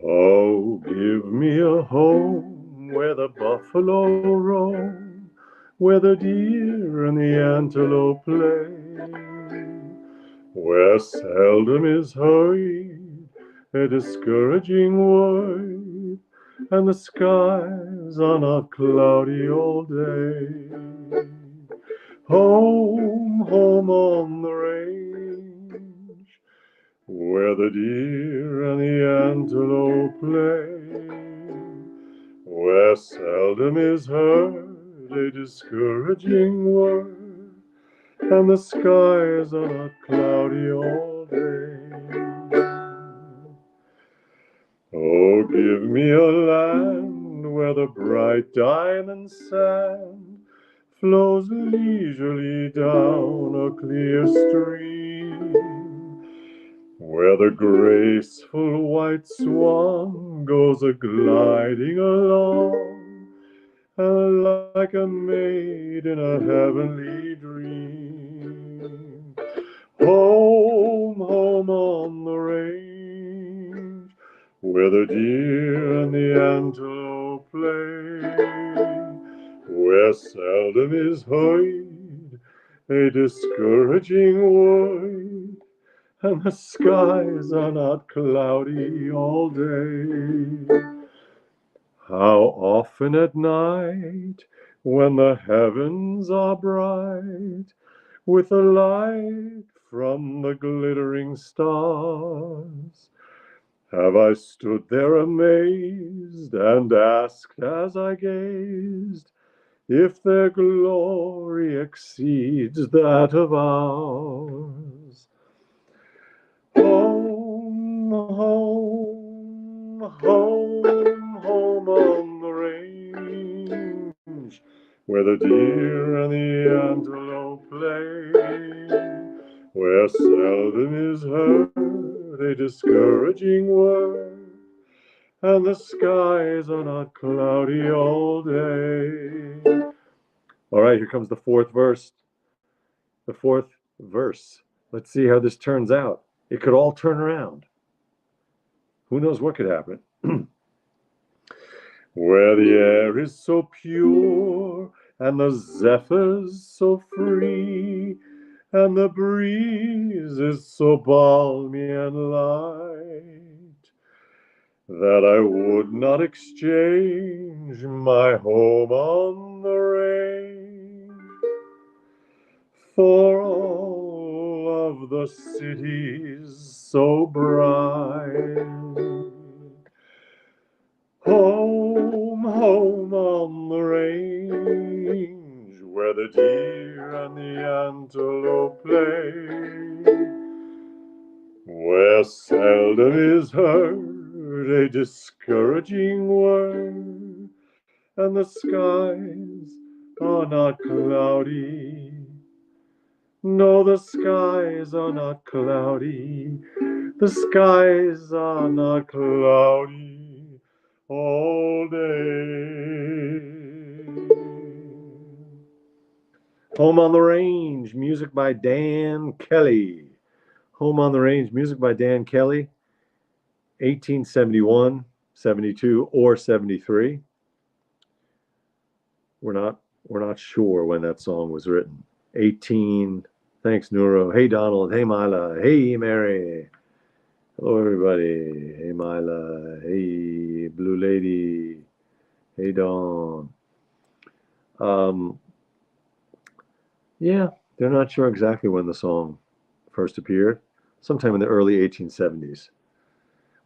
Oh, give me a home where the buffalo roam, where the deer and the antelope play, where seldom is heard a discouraging word, and the skies are not cloudy all day. Home, home on the range, where the deer and the antelope play, where seldom is heard a discouraging word, and the skies are not cloudy all day. Oh, give me a land where the bright diamond sand flows leisurely down a clear stream, where the graceful white swan goes a gliding along, like a maid in a heavenly dream. Home, home on the range, where the deer and the antelope play, where seldom is heard a discouraging word, and the skies are not cloudy all day. How often at night, when the heavens are bright, with the light from the glittering stars, have I stood there amazed and asked as I gazed if their glory exceeds that of ours. Home, home, home, home on the range, where the deer and the antelope play, where seldom is heard a discouraging word, and the skies are not cloudy all day. All right, here comes the fourth verse. The fourth verse. Let's see how this turns out. It could all turn around. Who knows what could happen? Where the air is so pure and the zephyrs so free, and the breeze is so balmy and light, that I would not exchange my home on the range for all of the cities so bright. Home, home on the range, where the deer and the antelope play, where seldom is heard a discouraging word, and the skies are not cloudy. No, the skies are not cloudy. The skies are not cloudy all day. Home on the Range, music by Dan Kelly. Home on the Range, music by Dan Kelly, 1871, 72, or 73. We're not sure when that song was written. 18. Thanks, Nuro. Hey, Donald. Hey, Mila. Hey, Mary. Hello, everybody. Hey, Mila. Hey, Blue Lady. Hey, Dawn. Yeah, they're not sure exactly when the song first appeared. Sometime in the early 1870s.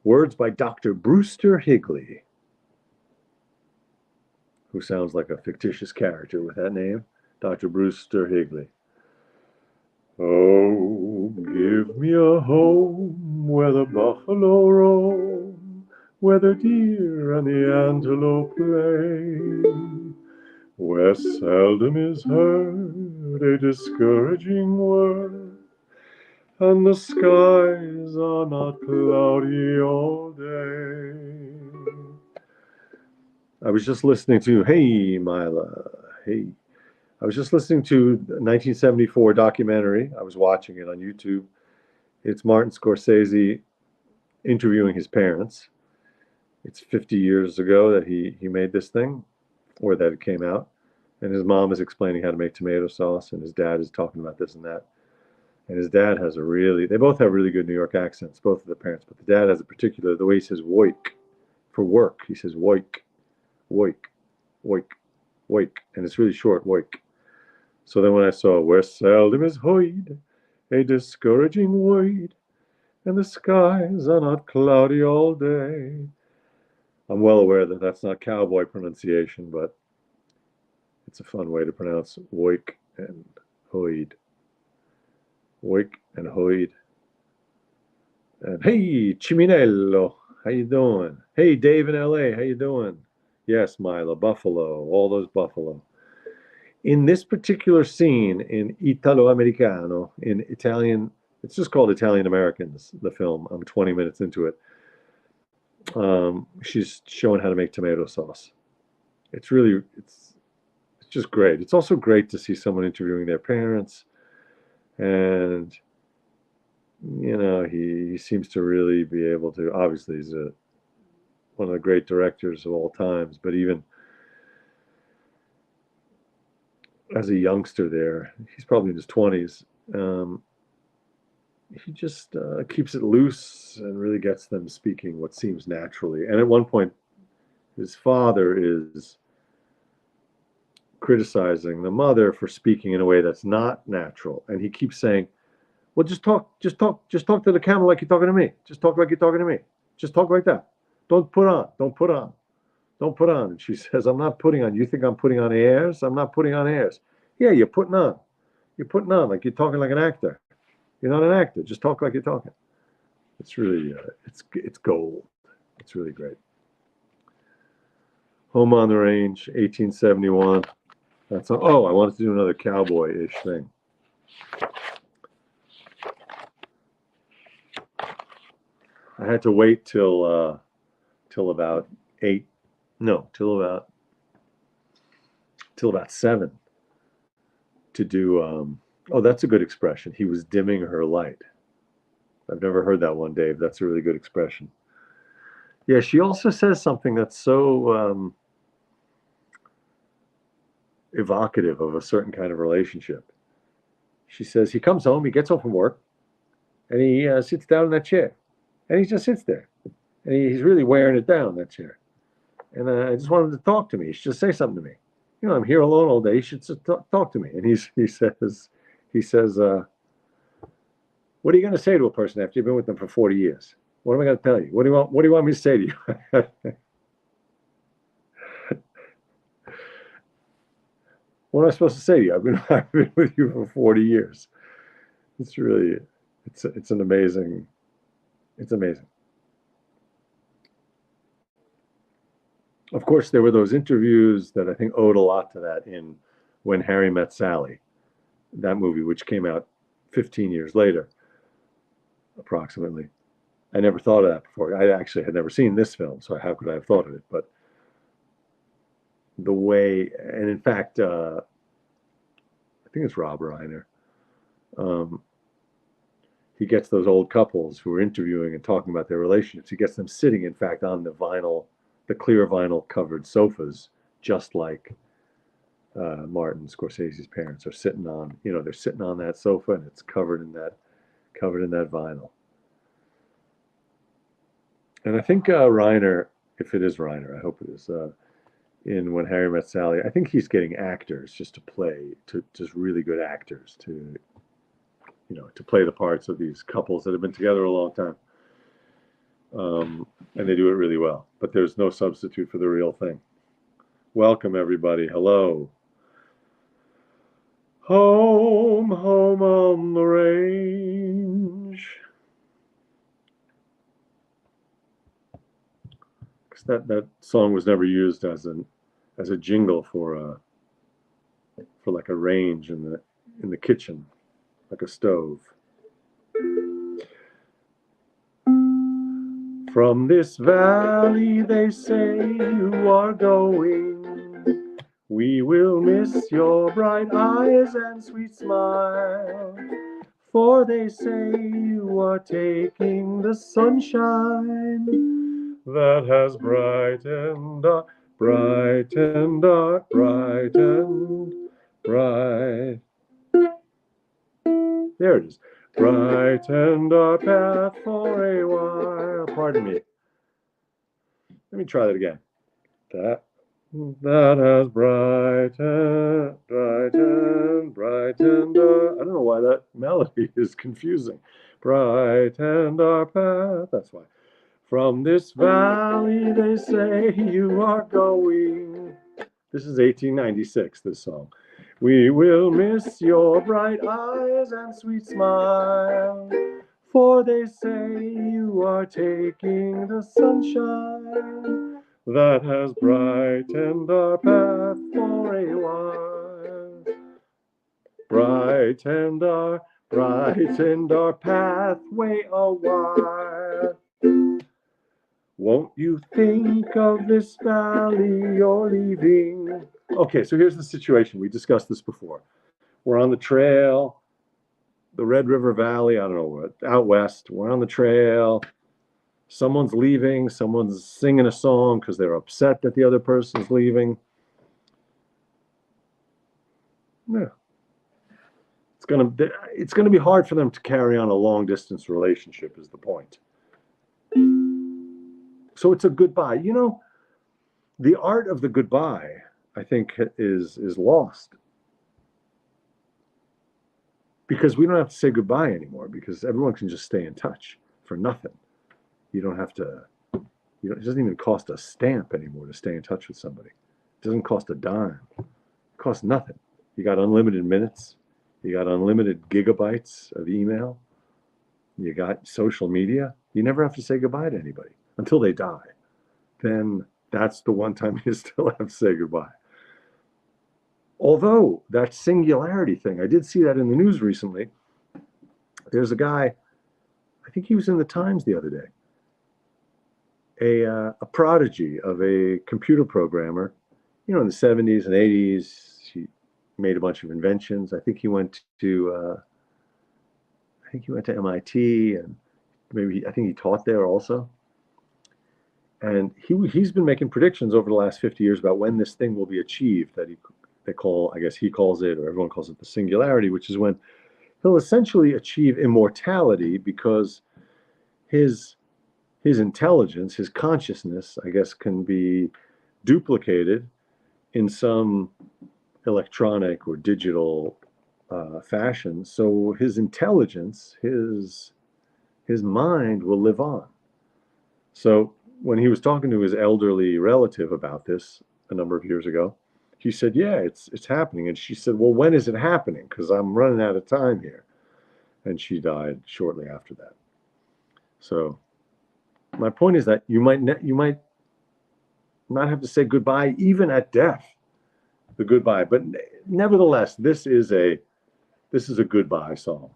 Words by Dr. Brewster Higley, who sounds like a fictitious character with that name. Dr. Brewster Higley. Oh, give me a home where the buffalo roam, where the deer and the antelope play, where seldom is heard a discouraging word, and the skies are not cloudy all day. I was just listening to, hey, Mila, hey. I was just listening to a 1974 documentary. I was watching it on YouTube. It's Martin Scorsese interviewing his parents. It's 50 years ago that he made this thing, or that it came out. And his mom is explaining how to make tomato sauce, and his dad is talking about this and that. And his dad has they both have really good New York accents, both of the parents, but the dad has a particular, the way he says "woik" for work. He says "woik, woik, woik, woik," and it's really short, "woik." So then when I saw "where seldom is hoid, a discouraging void, and the skies are not cloudy all day," I'm well aware that that's not cowboy pronunciation, but it's a fun way to pronounce "woik" and "hoid." Woik and hoid. And hey, Chiminello, how you doing? Hey, Dave in LA, how you doing? Yes, Mila, Buffalo, all those Buffalo. In this particular scene in Italo Americano, in Italian, it's just called Italian Americans, the film. I'm 20 minutes into it. She's showing how to make tomato sauce. It's just great. It's also great to see someone interviewing their parents. And he seems to really be able to. Obviously, he's one of the great directors of all times. But even as a youngster, there, he's probably in his 20s. He just keeps it loose and really gets them speaking what seems naturally. And at one point, his father is criticizing the mother for speaking in a way that's not natural, and he keeps saying, "Well, just talk to the camera like you're talking to me. Just talk like you're talking to me. Just talk like that. Don't put on. And she says, "I'm not putting on. You think I'm putting on airs? I'm not putting on airs." "Yeah, you're putting on. You're putting on like you're talking like an actor. You're not an actor. Just talk like you're talking." It's really, it's gold. It's really great. Home on the Range, 1871. I wanted to do another cowboy-ish thing. I had to wait till about till about 7 to do. That's a good expression. He was dimming her light. I've never heard that one, Dave. That's a really good expression. Yeah, she also says something that's so evocative of a certain kind of relationship. She says he comes home, he gets home from work, and he sits down in that chair, and he just sits there, and he's really wearing it down, that chair. And I just want him to talk to me. He should just say something to me. I'm here alone all day. He should just talk to me. And he says, "What are you going to say to a person after you've been with them for 40 years? What am I going to tell you? What do you want me to say to you?" What am I supposed to say to you? I've been with you for 40 years. It's really, it's amazing. Of course, there were those interviews that I think owed a lot to that in When Harry Met Sally, that movie, which came out 15 years later, approximately. I never thought of that before. I actually had never seen this film, so how could I have thought of it? But the way, and in fact, I think it's Rob Reiner. He gets those old couples who are interviewing and talking about their relationships. He gets them sitting, in fact, on the clear vinyl covered sofas, just like Martin Scorsese's parents are sitting on. They're sitting on that sofa, and it's covered in that vinyl. And I think Reiner, if it is Reiner, I hope it is, in When Harry Met Sally, I think he's getting actors just really good actors to play the parts of these couples that have been together a long time. And they do it really well. But there's no substitute for the real thing. Welcome, everybody. Hello. Home on the range. Because that song was never used as a jingle for like a range in the kitchen, like a stove. From this valley, they say, you are going. We will miss your bright eyes and sweet smile. For they say you are taking the sunshine that has brightened our, brightened our, brightened, bright. There it is. Brightened our path for a while. Pardon me. Let me try that again. That has brightened, brightened, brightened our. I don't know why that melody is confusing. Brightened our path. That's why. From this valley, they say you are going. This is 1896, this song. We will miss your bright eyes and sweet smile, for they say you are taking the sunshine that has brightened our path for a while. Brightened our pathway a while. Won't you think of this valley you're leaving? Okay, so here's the situation. We discussed this before. We're on the trail, the Red River Valley, I don't know what, out west. We're on the trail. Someone's leaving. Someone's singing a song because they're upset that the other person's leaving. Yeah. It's gonna be hard for them to carry on a long distance relationship is the point. So it's a goodbye. You know, the art of the goodbye, I think, is lost. Because we don't have to say goodbye anymore, because everyone can just stay in touch for nothing. You don't have to, it doesn't even cost a stamp anymore to stay in touch with somebody. It doesn't cost a dime. It costs nothing. You got unlimited minutes. You got unlimited gigabytes of email. You got social media. You never have to say goodbye to anybody until they die. Then that's the one time you still have to say goodbye. Although that singularity thing, I did see that in the news recently. There's a guy, I think he was in the Times the other day, a prodigy of a computer programmer, in the 70s and 80s. He made a bunch of inventions. I think he went to MIT, and I think he taught there also. And he's been making predictions over the last 50 years about when this thing will be achieved that he calls it, or everyone calls it, the singularity, which is when he'll essentially achieve immortality, because his intelligence, his consciousness, I guess, can be duplicated in some electronic or digital fashion. So his intelligence, his mind will live on. So when he was talking to his elderly relative about this a number of years ago, he said, yeah, it's happening. And she said, well, when is it happening? Because I'm running out of time here. And she died shortly after that. So my point is that you might not have to say goodbye even at death, the goodbye. But nevertheless, this is a goodbye song.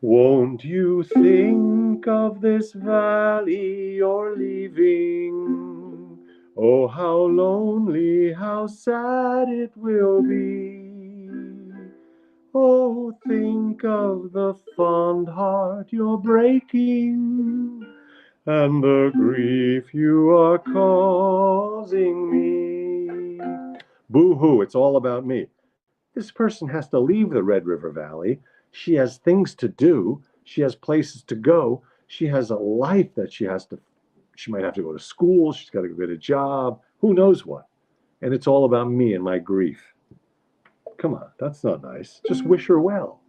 Won't you think of this valley you're leaving? Oh, how lonely, how sad it will be. Oh, think of the fond heart you're breaking, and the grief you are causing me. Boo-hoo, it's all about me. This person has to leave the Red River Valley. She has things to do. She has places to go. She has a life that she might have to go to school. She's got to go get a job. Who knows what? And it's all about me and my grief. Come on, that's not nice. Just wish her well.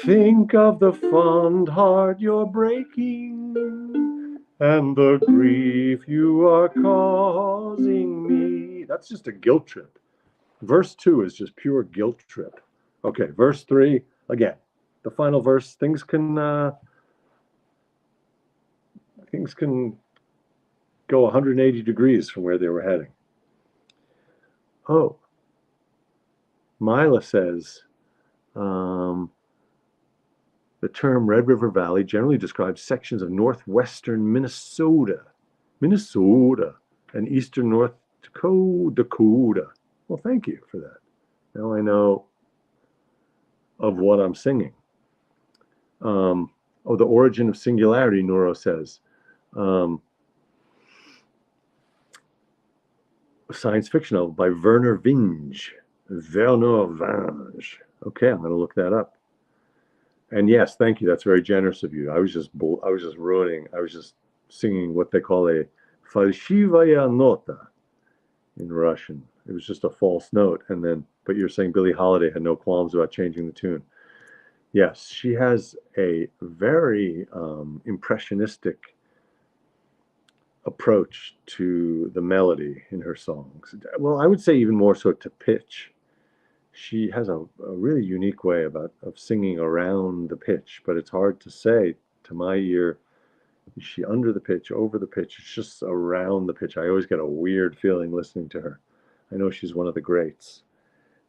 Think of the fond heart you're breaking, and the grief you are causing me. That's just a guilt trip. Verse 2 is just pure guilt trip. Okay, verse 3, again, the final verse, things can go 180 degrees from where they were heading. Oh, Mila says, the term Red River Valley generally describes sections of northwestern Minnesota, and eastern North Dakota. Well, thank you for that. Now I know of what I'm singing. Oh, The Origin of Singularity, Noro says. Science fiction novel by Werner Vinge. Werner Vinge. Okay, I'm going to look that up. And yes, thank you. That's very generous of you. I was just singing what they call a falshivaya nota in Russian. It was just a false note. And then, but you're saying Billie Holiday had no qualms about changing the tune. Yes, she has a very impressionistic approach to the melody in her songs. Well, I would say even more so to pitch. She has a really unique way of singing around the pitch, but it's hard to say to my ear. Is she under the pitch, over the pitch? It's just around the pitch. I always get a weird feeling listening to her. I know she's one of the greats,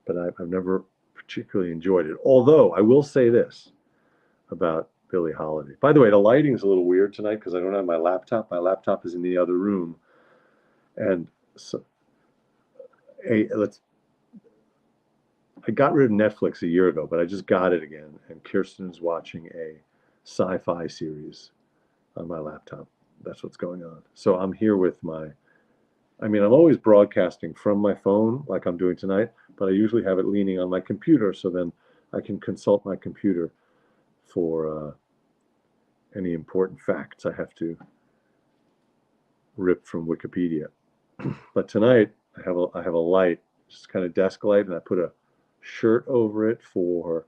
but I've never particularly enjoyed it. Although I will say this about Billie Holiday. By the way, the lighting's a little weird tonight because I don't have my laptop. My laptop is in the other room, and so I got rid of Netflix a year ago, but I just got it again, and Kirsten's watching a sci-fi series on my laptop. That's what's going on. So I'm here with I'm always broadcasting from my phone like I'm doing tonight, but I usually have it leaning on my computer, so then I can consult my computer for any important facts I have to rip from Wikipedia. But tonight I have a light, just kind of desk light, and I put a shirt over it to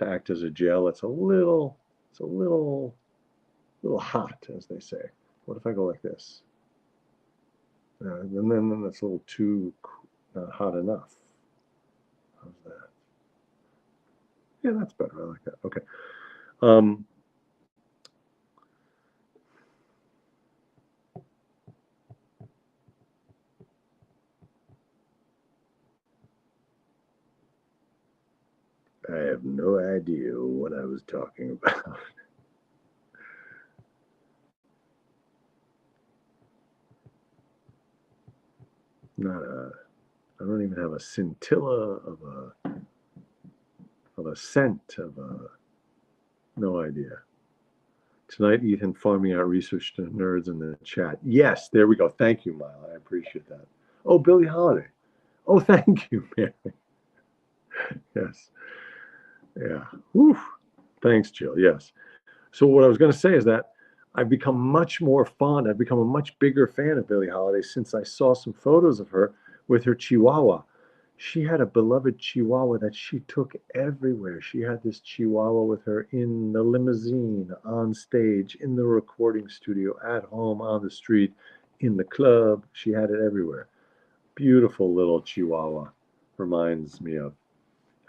act as a gel. It's a little hot, as they say. What if I go like this? And then that's a little too not hot enough. How's that? Yeah, that's better. I like that. Okay. I have no idea what I was talking about. I don't even have a scintilla of a scent of no idea. Tonight, Ethan farming out research to nerds in the chat. Yes, there we go. Thank you, Mile. I appreciate that. Oh, Billie Holiday. Oh, thank you, Mary. Yes. Yeah. Whew. Thanks, Jill. Yes. So what I was going to say is that I've become much more fond. I've become a much bigger fan of Billie Holiday since I saw some photos of her with her Chihuahua. She had a beloved Chihuahua that she took everywhere. She had this Chihuahua with her in the limousine, on stage, in the recording studio, at home, on the street, in the club. She had it everywhere. Beautiful little Chihuahua. Reminds me of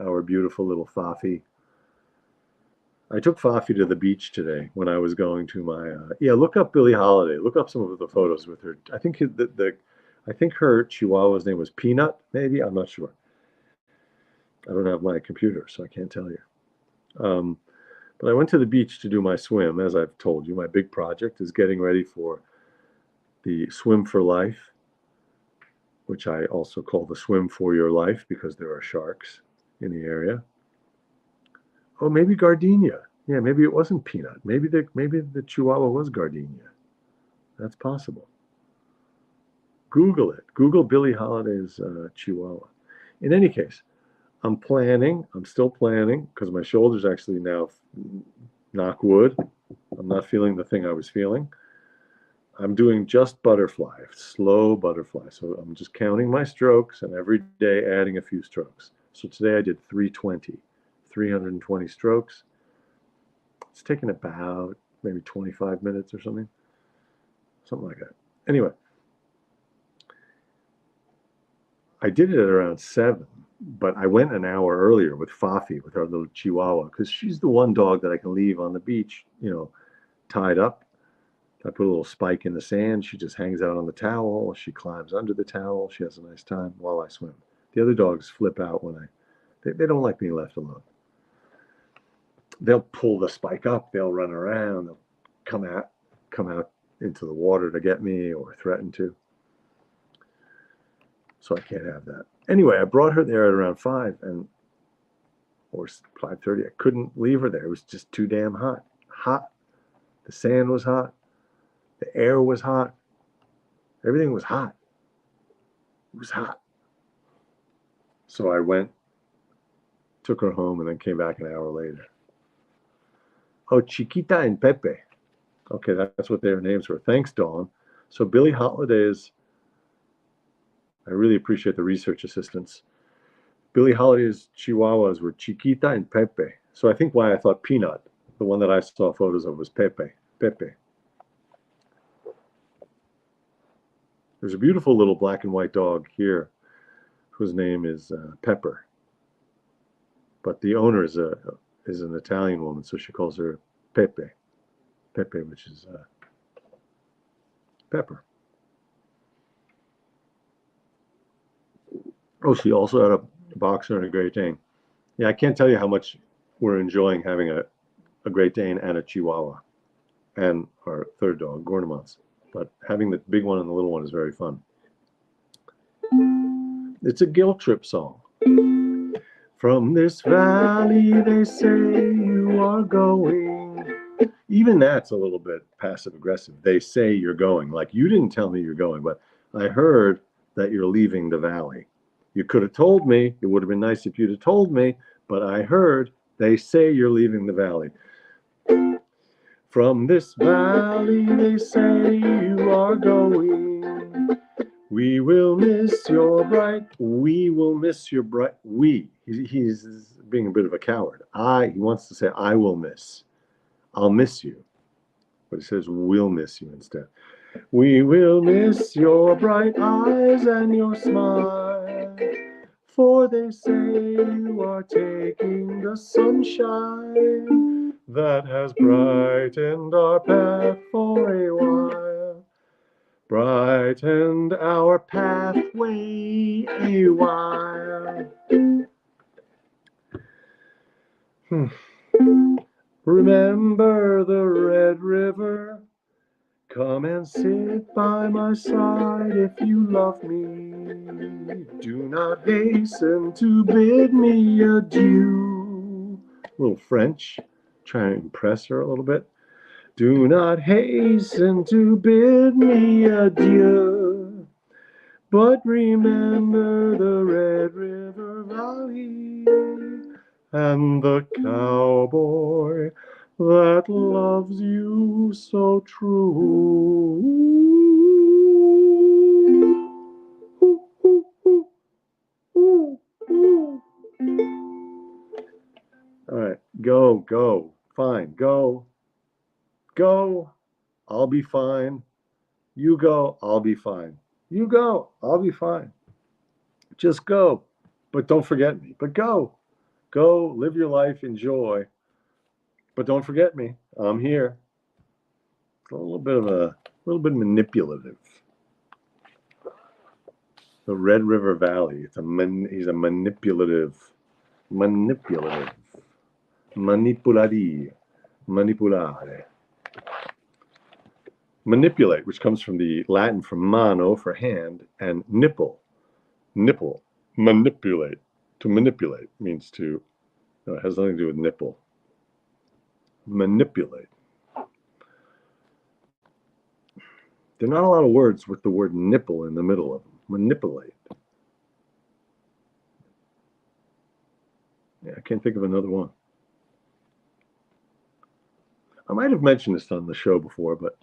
our beautiful little Fafi. I took Fafi to the beach today when I was going to my look up Billie Holiday. Look up some of the photos with her. I think I think her Chihuahua's name was Peanut, maybe. I'm not sure. I don't have my computer, so I can't tell you. But I went to the beach to do my swim. As I've told you, my big project is getting ready for the Swim for Life, which I also call the Swim for Your Life because there are sharks in the area. Oh, maybe Gardenia. Yeah, maybe it wasn't Peanut. Maybe the Chihuahua was Gardenia. That's possible. Google it. Google Billie Holiday's Chihuahua. In any case, I'm still planning, because my shoulder's actually now, knock wood, I'm not feeling the thing I was feeling. I'm doing just butterfly, slow butterfly. So I'm just counting my strokes and every day adding a few strokes. So today I did 320 strokes. It's taken about maybe 25 minutes or something like that. Anyway, I did it at around 7, but I went an hour earlier with Fafi, with our little Chihuahua, because she's the one dog that I can leave on the beach, tied up. I put a little spike in the sand. She just hangs out on the towel. She climbs under the towel. She has a nice time while I swim. The other dogs flip out when they don't like being left alone. They'll pull the spike up. They'll run around. They'll come out into the water to get me or threaten to. So I can't have that. Anyway, I brought her there at around 5, and or 5:30. I couldn't leave her there. It was just too damn hot. Hot. The sand was hot. The air was hot. Everything was hot. It was hot. So I went, took her home, and then came back an hour later. Oh, Chiquita and Pepe. Okay, that's what their names were. Thanks, Dawn. So Billie Holiday's, I really appreciate the research assistance. Billie Holiday's Chihuahuas were Chiquita and Pepe. So I think why I thought Peanut, the one that I saw photos of, was Pepe. Pepe. There's a beautiful little black and white dog here whose name is Pepper. But the owner is an Italian woman, so she calls her Pepe. Pepe, which is pepper. Oh, she also had a boxer and a Great Dane. Yeah, I can't tell you how much we're enjoying having a Great Dane and a Chihuahua, and our third dog, Gornamans. But having the big one and the little one is very fun. It's a guilt trip song. From this valley, they say you are going. Even that's a little bit passive aggressive. They say you're going. Like, you didn't tell me you're going, but I heard that you're leaving the valley. You could have told me. It would have been nice if you'd have told me, but I heard they say you're leaving the valley. From this valley, they say you are going. We will miss your bright. We will miss your bright. He's being a bit of a coward. He wants to say, I will miss. I'll miss you. But he says, we'll miss you instead. We will miss your bright eyes and your smile, for they say you are taking the sunshine that has brightened our path for a while. Brightened our pathway a while. Remember the Red River? Come and sit by my side if you love me. Do not hasten to bid me adieu. A little French, trying to impress her a little bit. Do not hasten to bid me adieu. But remember the Red River Valley and the cowboy that loves you so true. All right, go, fine, go, I'll be fine. You go, I'll be fine. You go, I'll be fine. Just go, but don't forget me. But go, live your life, enjoy. But don't forget me. I'm here. It's a little bit manipulative. The Red River Valley. He's a manipulare, manipulare. Manipulate, which comes from the Latin for mano, for hand, and nipple, manipulate. To manipulate means to, it has nothing to do with nipple. Manipulate. There are not a lot of words with the word nipple in the middle of them. Manipulate. Yeah, I can't think of another one. I might have mentioned this on the show before, but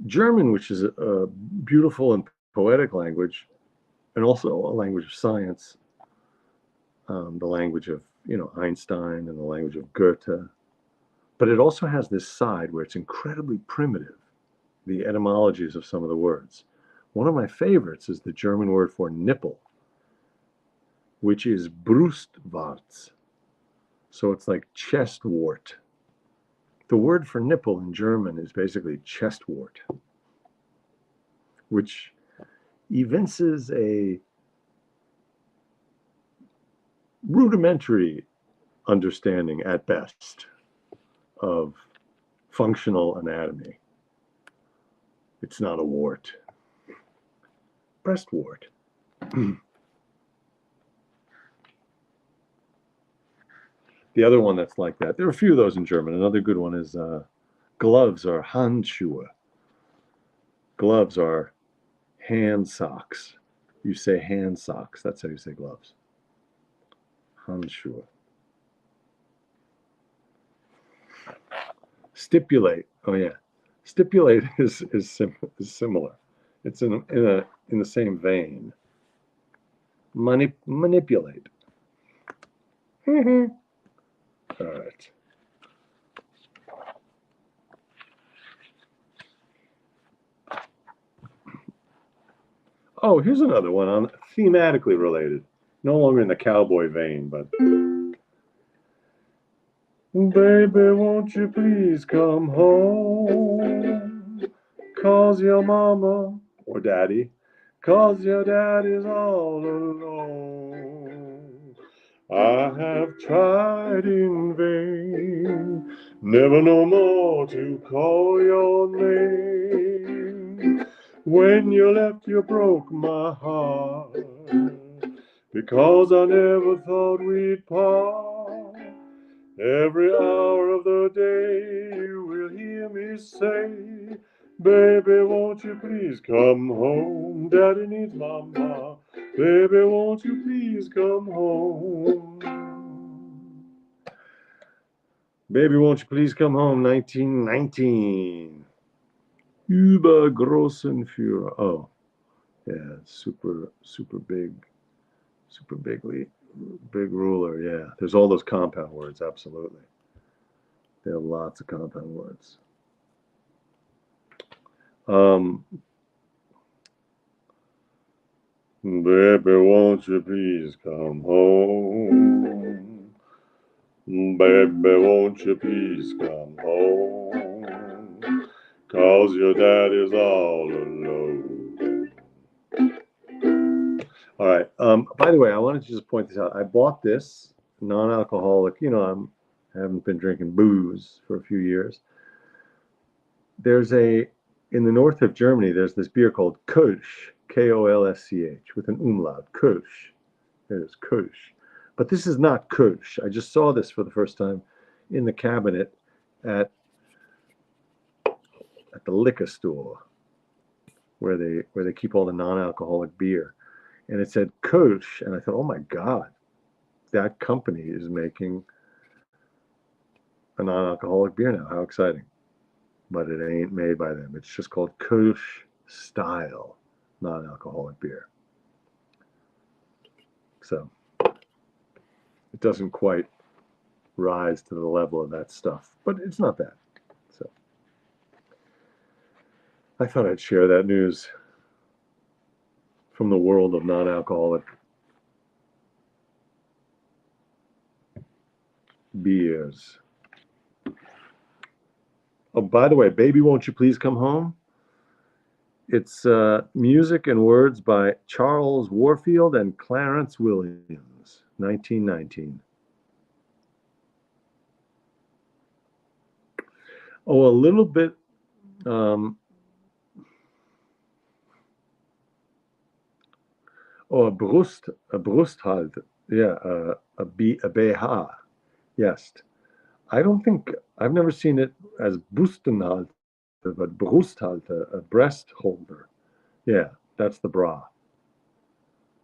German, which is a beautiful and poetic language, and also a language of science, the language of, Einstein and the language of Goethe, but it also has this side where it's incredibly primitive, the etymologies of some of the words. One of my favorites is the German word for nipple, which is Brustwarz. So it's like chest wart. The word for nipple in German is basically chest wart, which evinces a rudimentary understanding at best of functional anatomy. It's not a wart. Breast wart. The other one that's like that, there are a few of those in German. Another good one is gloves are Handschuhe. Gloves are hand socks. You say hand socks. That's how you say gloves. Handschuhe. Stipulate. Oh yeah, stipulate is similar. It's in the same vein. Manipulate. All right. Oh, here's another one on thematically related. No longer in the cowboy vein, but baby, won't you please come home? 'Cause your mama or daddy, 'cause your daddy's all alone. I have tried in vain, never no more to call your name. When you left, you broke my heart, because I never thought we'd part. Every hour of the day you will hear me say, baby, won't you please come home? Daddy needs mama. Baby, won't you please come home? Baby, won't you please come home? 1919. Übergroßen Führer. Oh, yeah, super big ruler. Yeah, there's all those compound words. Absolutely. There are lots of compound words. Baby, won't you please come home? Baby, won't you please come home? 'Cause your daddy's all alone. All right. By the way, I wanted to just point this out. I bought this non-alcoholic. I haven't been drinking booze for a few years. In the north of Germany, there's this beer called Kölsch, Kolsch, with an umlaut. Kölsch. It is Kölsch. But this is not Kölsch. I just saw this for the first time in the cabinet at the liquor store where they keep all the non-alcoholic beer. And it said Kölsch, and I thought, oh my God, that company is making a non-alcoholic beer now. How exciting. But it ain't made by them. It's just called Kölsch style non-alcoholic beer. So it doesn't quite rise to the level of that stuff, but it's not bad. So I thought I'd share that news from the world of non-alcoholic beers. Oh, by the way, Baby, Won't You Please Come Home? It's music and words by Charles Warfield and Clarence Williams, 1919. Oh, a little bit. A Brusthalter. Yeah, a BH. Yes. I've never seen it as Bustenhalter, but Brusthalter, a breast holder. Yeah, that's the bra,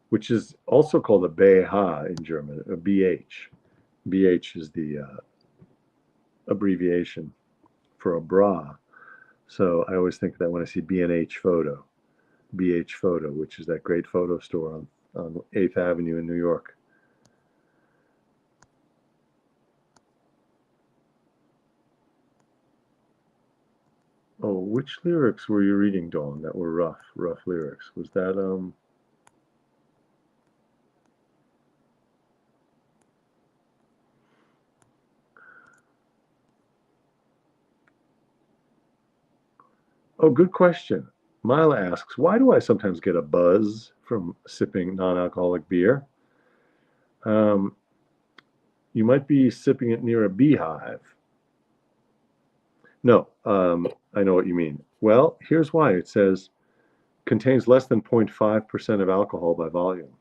which is also called a BH in German, a BH. BH is the abbreviation for a bra. So I always think of that when I see B&H Photo, BH Photo, which is that great photo store on 8th Avenue in New York. Oh, which lyrics were you reading, Dawn, that were rough lyrics? Was that, Oh, good question. Mila asks, why do I sometimes get a buzz from sipping non-alcoholic beer? You might be sipping it near a beehive. No, I know what you mean. Well, here's why. It says contains less than 0.5% of alcohol by volume.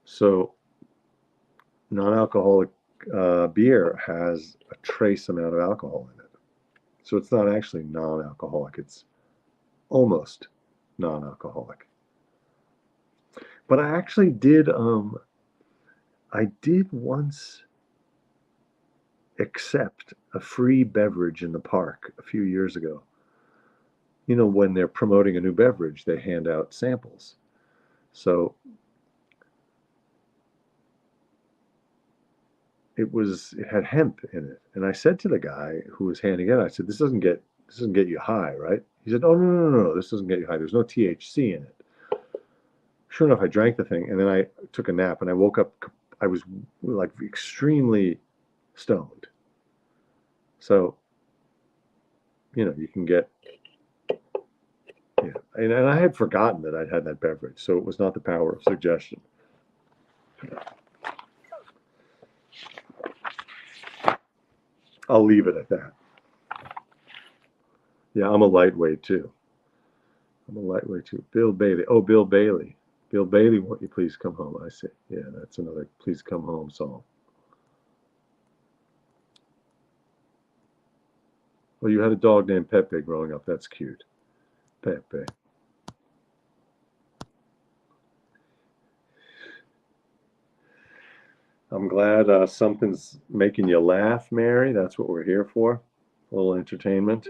So non-alcoholic beer has a trace amount of alcohol in it. So it's not actually non-alcoholic. It's almost non-alcoholic. But I actually did once accept a free beverage in the park a few years ago. You know, when they're promoting a new beverage, they hand out samples. So it had hemp in it. And I said to the guy who was handing it, I said, this doesn't get you high, right? He said, oh, no, this doesn't get you high. There's no THC in it. Sure enough, I drank the thing, and then I took a nap, and I woke up. I was like extremely stoned. So, you know, you can get, yeah. And I had forgotten that I'd had that beverage, so it was not the power of suggestion. I'll leave it at that. Yeah, I'm a lightweight too. Bill Bailey. Oh, Bill Bailey. Bill Bailey, won't you please come home? I see. Yeah, that's another Please Come Home song. Well, you had a dog named Pepe growing up. That's cute. Pepe. I'm glad something's making you laugh, Mary. That's what we're here for. A little entertainment.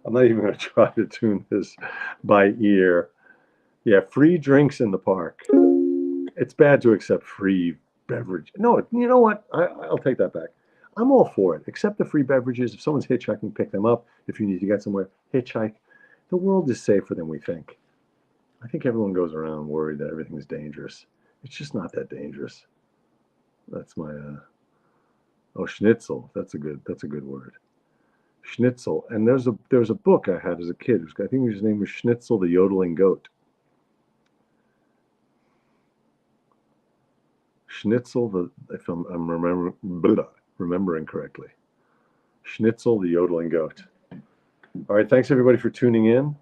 I'm not even going to try to tune this by ear. Yeah, free drinks in the park. It's bad to accept free beverage. No, you know what? I'll take that back. I'm all for it. Accept the free beverages. If someone's hitchhiking, pick them up. If you need to get somewhere, hitchhike. The world is safer than we think. I think everyone goes around worried that everything's dangerous. It's just not that dangerous. That's my schnitzel. That's a good word. Schnitzel. And there's a book I had as a kid. I think his name was Schnitzel the Yodeling Goat. Schnitzel, if I'm remembering correctly. Schnitzel the Yodeling Goat. All right, thanks everybody for tuning in.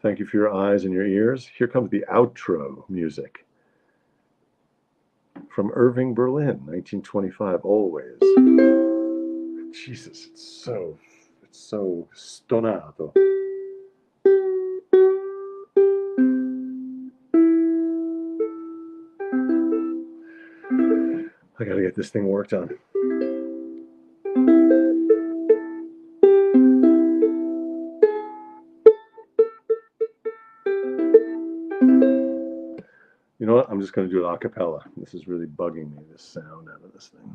Thank you for your eyes and your ears. Here comes the outro music from Irving Berlin, 1925. Always. Jesus, it's so stonato. I gotta get this thing worked on. You know what? I'm just going to do it a cappella. This is really bugging me, this sound out of this thing.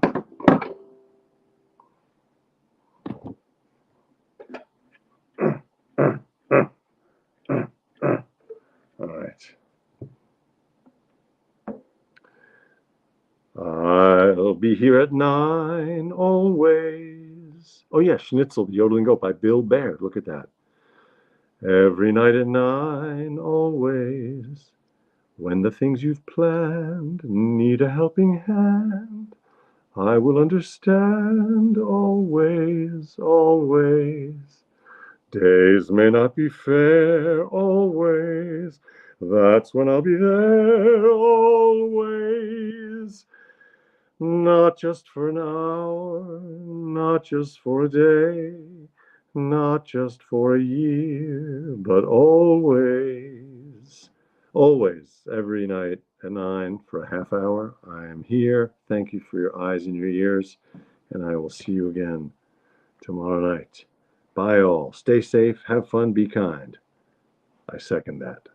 All right. I'll be here at 9 always. Oh yeah, Schnitzel, the Yodeling Goat by Bill Baird. Look at that. Every night at 9 always. When the things you've planned need a helping hand, I will understand always, always. Days may not be fair always. That's when I'll be there always. Not just for an hour, not just for a day, not just for a year, but always. Always, every night at 9 for a half hour. I am here. Thank you for your eyes and your ears, and I will see you again tomorrow night. Bye all. Stay safe, have fun, be kind. I second that.